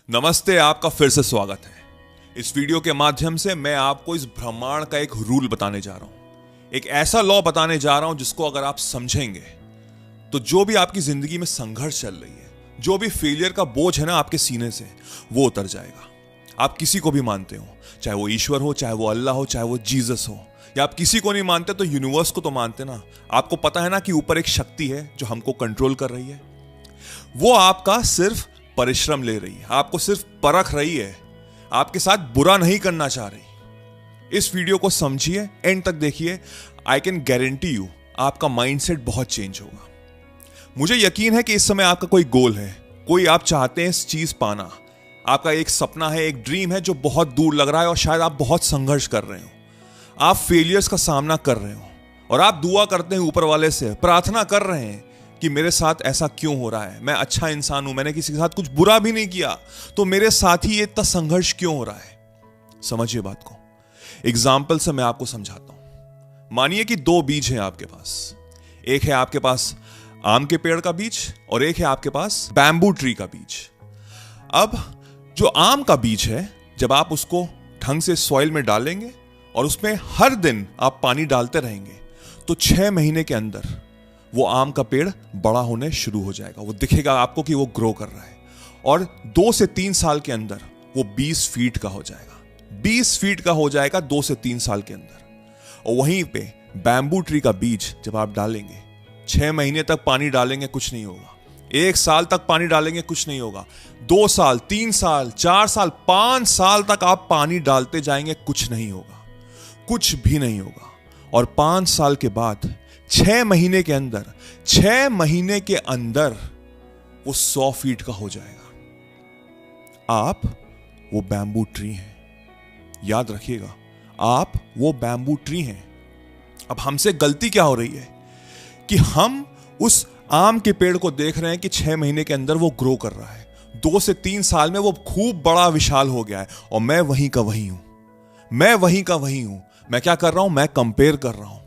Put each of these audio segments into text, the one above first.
नमस्ते, आपका फिर से स्वागत है। इस वीडियो के माध्यम से मैं आपको इस ब्रह्मांड का एक रूल बताने जा रहा हूं, एक ऐसा लॉ बताने जा रहा हूं जिसको अगर आप समझेंगे तो जो भी आपकी जिंदगी में संघर्ष चल रही है, जो भी फेलियर का बोझ है ना आपके सीने से, वो उतर जाएगा। आप किसी को भी मानते हो, चाहे वो ईश्वर हो, चाहे वो अल्लाह हो, चाहे वो जीसस हो, या आप किसी को नहीं मानते तो यूनिवर्स को तो मानते ना। आपको पता है ना कि ऊपर एक शक्ति है जो हमको कंट्रोल कर रही है। वो आपका सिर्फ परिश्रम ले रही है, आपको सिर्फ परख रही है, आपके साथ बुरा नहीं करना चाह रही। इस वीडियो को समझिए, एंड तक देखिए। आई कैन गारंटी यू आपका माइंडसेट बहुत चेंज होगा। मुझे यकीन है कि इस समय आपका कोई गोल है, कोई आप चाहते हैं इस चीज पाना, आपका एक सपना है, एक ड्रीम है जो बहुत दूर लग रहा है और शायद आप बहुत संघर्ष कर रहे हो, आप फेलियर्स का सामना कर रहे हो और आप दुआ करते हैं ऊपर वाले से, प्रार्थना कर रहे हैं कि मेरे साथ ऐसा क्यों हो रहा है, मैं अच्छा इंसान हूं, मैंने किसी के साथ कुछ बुरा भी नहीं किया, तो मेरे साथ ही ये इतना संघर्ष क्यों हो रहा है। समझिए बात को, एग्जाम्पल से मैं आपको समझाता हूं। मानिए कि दो बीज हैं आपके पास, एक है आपके पास आम के पेड़ का बीज और एक है आपके पास बैम्बू ट्री का बीज। अब जो आम का बीज है, जब आप उसको ढंग से सॉइल में डालेंगे और उसमें हर दिन आप पानी डालते रहेंगे तो 6 महीने के अंदर वो आम का पेड़ बड़ा होने शुरू हो जाएगा। वो दिखेगा आपको कि वो ग्रो कर रहा है और 2 से 3 साल के अंदर वो 20 फीट का हो जाएगा। 20 फीट का हो जाएगा 2 से 3 साल के अंदर। और वहीं पे बैम्बू ट्री का बीज जब आप डालेंगे, 6 महीने तक पानी डालेंगे, कुछ नहीं होगा। 1 साल तक पानी डालेंगे, कुछ नहीं होगा। 2 साल, 3 साल, 4 साल, 5 साल तक आप पानी डालते जाएंगे, कुछ नहीं होगा, कुछ भी नहीं होगा। और 5 साल के बाद 6 महीने के अंदर, 6 महीने के अंदर वो 100 फीट का हो जाएगा। आप वो बैम्बू ट्री हैं, याद रखिएगा, आप वो बैम्बू ट्री हैं। अब हमसे गलती क्या हो रही है कि हम उस आम के पेड़ को देख रहे हैं कि 6 महीने के अंदर वो ग्रो कर रहा है, 2 से 3 साल में वो खूब बड़ा विशाल हो गया है, और मैं वहीं का वहीं हूं, मैं वहीं का वहीं हूं। मैं क्या कर रहा हूं, मैं कंपेयर कर रहा हूं।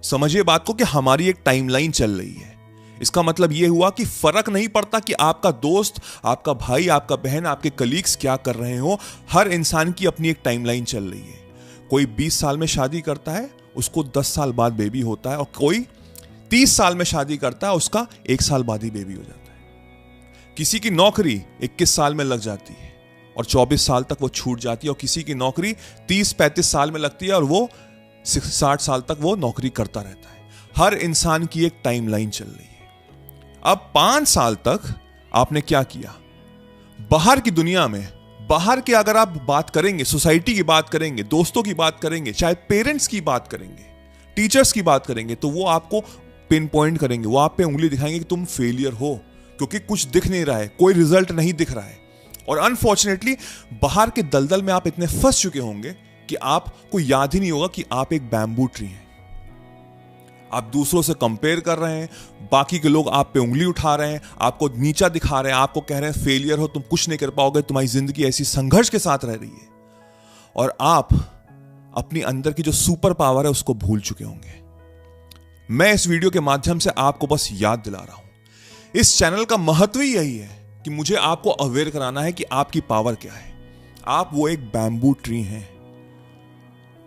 समझिए बात को कि हमारी एक टाइमलाइन चल रही है। इसका मतलब यह हुआ कि फर्क नहीं पड़ता कि आपका दोस्त, आपका भाई, आपका बहन, आपके कलीग्स क्या कर रहे हो, हर इंसान की अपनी एक टाइमलाइन चल रही है। कोई 20 साल में शादी करता है, उसको 10 साल बाद बेबी होता है, और कोई 30 साल में शादी करता है, उसका 1 साल बाद ही बेबी हो जाता है। किसी की नौकरी 21 साल में लग जाती है और 24 साल तक वो छूट जाती है, और किसी की नौकरी 30-35 साल में लगती है और वो 60 साल तक वो नौकरी करता रहता है। हर इंसान की एक टाइमलाइन चल रही है। अब 5 साल तक आपने क्या किया, बाहर की दुनिया में, बाहर के अगर आप बात करेंगे, सोसाइटी की बात करेंगे, दोस्तों की बात करेंगे, चाहे पेरेंट्स की बात करेंगे, टीचर्स की बात करेंगे, तो वो आपको पिन पॉइंट करेंगे, वो आप पे उंगली दिखाएंगे कि तुम फेलियर हो, क्योंकि कुछ दिख नहीं रहा है, कोई रिजल्ट नहीं दिख रहा है। और अनफॉर्चुनेटली बाहर के दलदल में आप इतने फंस चुके होंगे कि आपको याद ही नहीं होगा कि आप एक बैम्बू ट्री हैं। आप दूसरों से कंपेयर कर रहे हैं, बाकी के लोग आप पे उंगली उठा रहे हैं, आपको नीचा दिखा रहे हैं, आपको कह रहे हैं फेलियर हो, तुम कुछ नहीं कर पाओगे, तुम्हारी जिंदगी ऐसी संघर्ष के साथ रह रही है। और आप अपनी अंदर की जो सुपर पावर है उसको भूल चुके होंगे। मैं इस वीडियो के माध्यम से आपको बस याद दिला रहा हूं। इस चैनल का महत्व ही यही है कि मुझे आपको अवेयर कराना है कि आपकी पावर क्या है। आप वो एक बैम्बू ट्री हैं,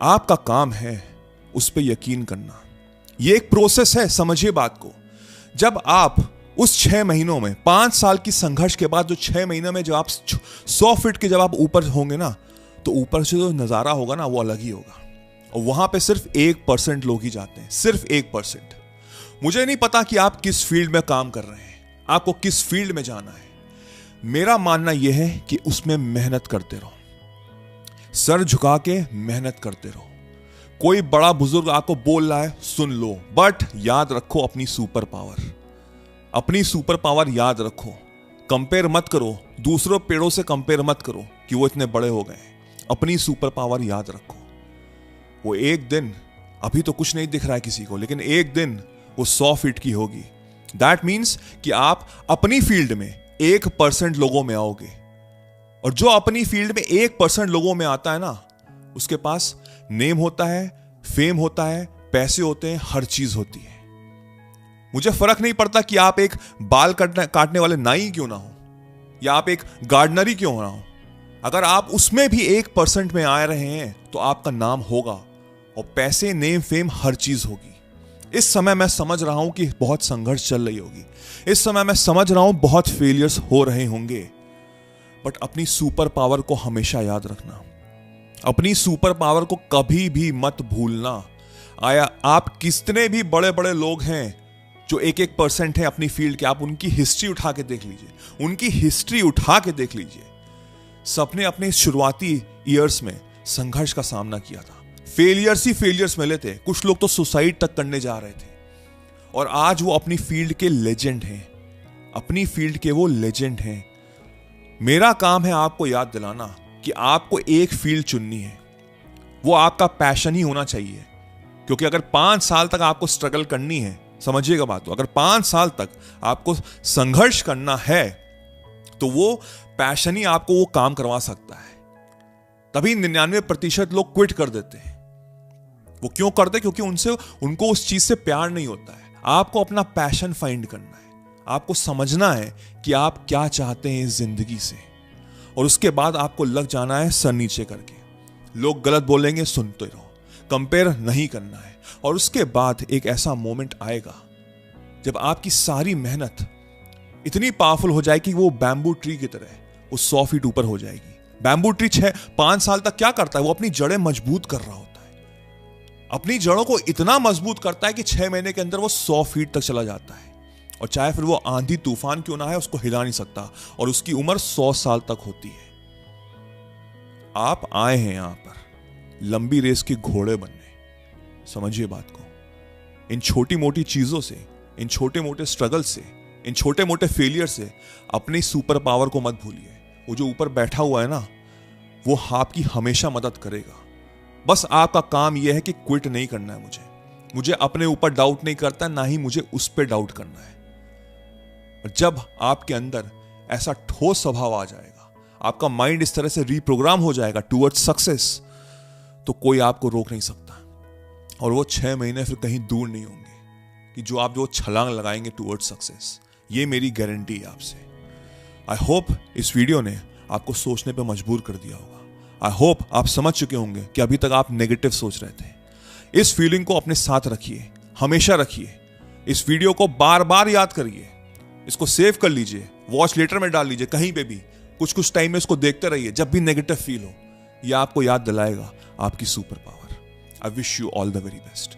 आपका काम है उस पर यकीन करना। यह एक प्रोसेस है, समझिए बात को। जब आप उस 6 महीनों में, 5 साल की संघर्ष के बाद जो 6 महीनों में जब आप 100 फीट के जब आप ऊपर होंगे ना, तो ऊपर से जो नजारा होगा ना वो अलग ही होगा। और वहां पे सिर्फ 1% लोग ही जाते हैं, सिर्फ 1%। मुझे नहीं पता कि आप किस फील्ड में काम कर रहे हैं, आपको किस फील्ड में जाना है। मेरा मानना यह है कि उसमें मेहनत करते रहो, सर झुका के मेहनत करते रहो। कोई बड़ा बुजुर्ग आपको बोल रहा है, सुन लो, बट याद रखो अपनी सुपर पावर, अपनी सुपर पावर याद रखो। कंपेयर मत करो, दूसरों पेड़ों से कंपेयर मत करो कि वो इतने बड़े हो गए। अपनी सुपर पावर याद रखो। वो एक दिन, अभी तो कुछ नहीं दिख रहा है किसी को, लेकिन एक दिन वो 100 फीट की होगी। दैट मीन्स कि आप अपनी फील्ड में 1% लोगों में आओगे, और जो अपनी फील्ड में 1% लोगों में आता है ना, उसके पास नेम होता है, फेम होता है, पैसे होते हैं, हर चीज होती है। मुझे फर्क नहीं पड़ता कि आप एक बाल काटने वाले नाई क्यों ना हो, या आप एक गार्डनर ही क्यों ना हो, अगर आप उसमें भी 1% में आ रहे हैं तो आपका नाम होगा और पैसे, नेम, फेम, हर चीज होगी। इस समय मैं समझ रहा हूं कि बहुत संघर्ष चल रही होगी, इस समय मैं समझ रहा हूं बहुत फेलियर्स हो रहे होंगे, बट अपनी सुपर पावर को हमेशा याद रखना, अपनी सुपर पावर को कभी भी मत भूलना। आया आप कितने भी बड़े बड़े लोग हैं जो 1% हैं अपनी फील्ड के, आप उनकी हिस्ट्री उठा के देख लीजिए, उनकी हिस्ट्री उठा के देख लीजिए। सबने अपने शुरुआती ईयर्स में संघर्ष का सामना किया था, फेलियर्स ही फेलियर्स मिले थे, कुछ लोग तो सुसाइड तक करने जा रहे थे, और आज वो अपनी फील्ड के लेजेंड हैं, अपनी फील्ड के वो लेजेंड हैं। मेरा काम है आपको याद दिलाना कि आपको एक फील्ड चुननी है, वो आपका पैशन ही होना चाहिए। क्योंकि अगर 5 साल तक आपको स्ट्रगल करनी है, समझिएगा बात को, अगर 5 साल तक आपको संघर्ष करना है तो वो पैशन ही आपको वो काम करवा सकता है। तभी 99% लोग क्विट कर देते हैं। वो क्यों करते हैं? क्योंकि उनको उस चीज से प्यार नहीं होता है। आपको अपना पैशन फाइंड करना है, आपको समझना है कि आप क्या चाहते हैं इस जिंदगी से, और उसके बाद आपको लग जाना है सर नीचे करके। लोग गलत बोलेंगे सुनते रहो, कंपेयर नहीं करना है, और उसके बाद एक ऐसा मोमेंट आएगा जब आपकी सारी मेहनत इतनी पावरफुल हो जाएगी कि वो बैम्बू ट्री की तरह वो 100 फीट ऊपर हो जाएगी। बैम्बू ट्री 5 साल तक क्या करता है? वो अपनी जड़ें मजबूत कर रहा होता है, अपनी जड़ों को इतना मजबूत करता है कि 6 महीने के अंदर वो 100 फीट तक चला जाता है, और चाहे फिर वो आंधी तूफान क्यों ना है उसको हिला नहीं सकता, और उसकी उम्र 100 साल तक होती है। आप आए हैं यहां पर लंबी रेस के घोड़े बनने, समझिए बात को। इन छोटी मोटी चीजों से, इन छोटे मोटे स्ट्रगल से, इन छोटे मोटे फेलियर से अपनी सुपर पावर को मत भूलिए। वो जो ऊपर बैठा हुआ है ना, वो आपकी हमेशा मदद करेगा। बस आपका काम यह है कि क्विट नहीं करना है। मुझे अपने ऊपर डाउट नहीं करता, ना ही मुझे उस पर डाउट करना है। और जब आपके अंदर ऐसा ठोस स्वभाव आ जाएगा, आपका माइंड इस तरह से रीप्रोग्राम हो जाएगा टुवर्ड्स सक्सेस, तो कोई आपको रोक नहीं सकता। और वो 6 महीने फिर कहीं दूर नहीं होंगे कि जो आप छलांग लगाएंगे टुवर्ड्स सक्सेस। ये मेरी गारंटी है आपसे। आई होप इस वीडियो ने आपको सोचने पे मजबूर कर दिया होगा। आई होप आप समझ चुके होंगे कि अभी तक आप नेगेटिव सोच रहे थे। इस फीलिंग को अपने साथ रखिए, हमेशा रखिए। इस वीडियो को बार बार याद करिए, इसको सेव कर लीजिए, वॉच लेटर में डाल लीजिए, कहीं पे भी कुछ टाइम में इसको देखते रहिए। जब भी नेगेटिव फील हो, यह आपको याद दिलाएगा आपकी super power. I wish you all the very best.